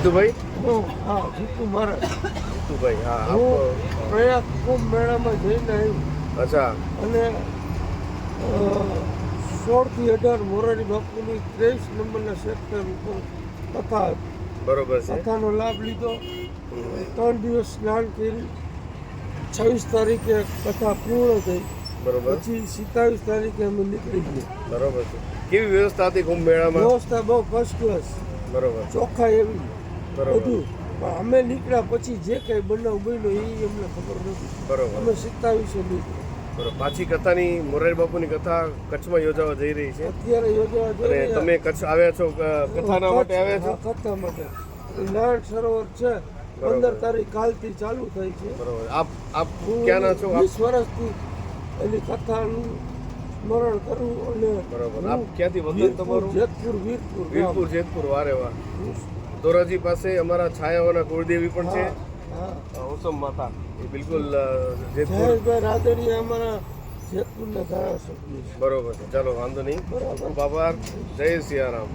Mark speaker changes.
Speaker 1: જીતુભાઈ?
Speaker 2: હા, જીતુ મહારાજ.
Speaker 1: જીતુભાઈ, હા.
Speaker 2: હું પ્રયાગ કુંભ મેળામાં જઈને આવ્યું
Speaker 1: અચ્છા.
Speaker 2: અને 16 થી 18 મોરારી બાપુની 23 નંબરના સેક્ટર ઉપર કથા હતી.
Speaker 1: બરોબર છે.
Speaker 2: કથાનો લાભ લીધો. 3 દિવસ સ્નાન કર્યું. 26 તારીખે કથા પૂર્ણ થઈ.
Speaker 1: બરોબર.
Speaker 2: પછી 27 તારીખે અમે નીકળી ગયા.
Speaker 1: બરોબર છે. કેવી વ્યવસ્થા હતી કુંભ મેળામાં?
Speaker 2: વ્યવસ્થા બહુ ફર્સ્ટ ક્લાસ,
Speaker 1: બરોબર.
Speaker 2: ચોખ્ખા એવી
Speaker 1: બરોબર.
Speaker 2: બધું. પણ અમે નીકળ્યા પછી જે કંઈ બનાવ બન્યો એ અમને ખબર નથી.
Speaker 1: બરોબર.
Speaker 2: અમે 27 નીકળ્યા.
Speaker 1: બરોબર. પાછી કથાની મોરારી બાપુની કથા કચ્છમાં યોજાવા જઈ રહી છે.
Speaker 2: અત્યારે યોજવા
Speaker 1: અને
Speaker 2: જોઈએ.
Speaker 1: તમે કચ્છ આવ્યા છો, કથાના માટે આવ્યા છો?
Speaker 2: હા, કથા માટે. નારાયણ સરોવર છે, 15 તારીખ કાલથી ચાલુ થાય છે.
Speaker 1: બરોબર. આપ ક્યાંના છો?
Speaker 2: 20 વર્ષથી એની કથાનું સ્મરણ કરવું. અને
Speaker 1: બરોબર. આપ ક્યાંથી વતન તમારું?
Speaker 2: વીરપુર.
Speaker 1: વીરપુર, જેતપુર. વારે વાહ. ધોરાજી પાસે અમારા છાયાઓના કુળદેવી પણ છે, ઓસમ માતા. એ બિલકુલ જેતપુર.
Speaker 2: જયેશભાઈ રાદડિયા અમારા જેતપુરના ધારાસભ્ય છે.
Speaker 1: બરોબર છે. ચાલો, વાંધો નહીં.
Speaker 2: બરાબર.
Speaker 1: ખૂબ આભાર. જય સિયારામ.